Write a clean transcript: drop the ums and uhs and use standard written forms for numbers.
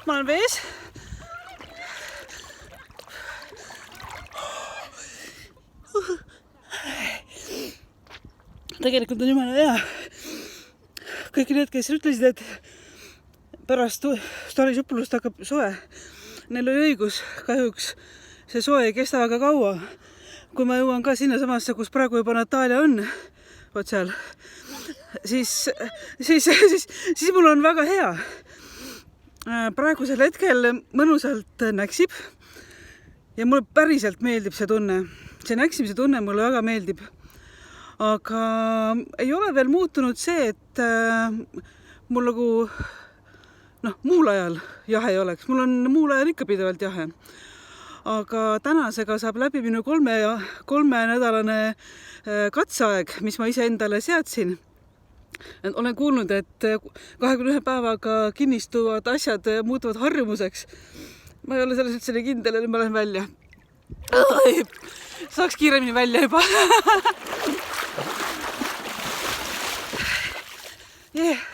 ma olen vees. Tegelikult on jumala hea. Kõik need, kes ütlesid, et pärast staalisupulust hakkab soe. Neil oli õigus, kahjuks see soe ei kesta väga kaua. Kui ma jõuan ka sinna samasse, kus praegu juba Natalja on, võt seal, siis mul on väga hea. Praegusel hetkel mõnusalt näksib ja mulle päriselt meeldib see tunne. See näksimise tunne mulle väga meeldib. Aga ei ole veel muutunud see, et mul nagu muul ajal jahe ei oleks. Mul on muul ajal ikka pidevalt jahe. Aga tänasega saab läbi minu 3-nädalane katseaeg, mis ma ise endale seadsin. Olen kuulnud, et 21 päevaga kinnistuvad asjad muutuvad harjumuseks. Ma ei ole selles üldse nii kindel, et ma lähen välja. Saaks kiiremini välja juba. Yeah.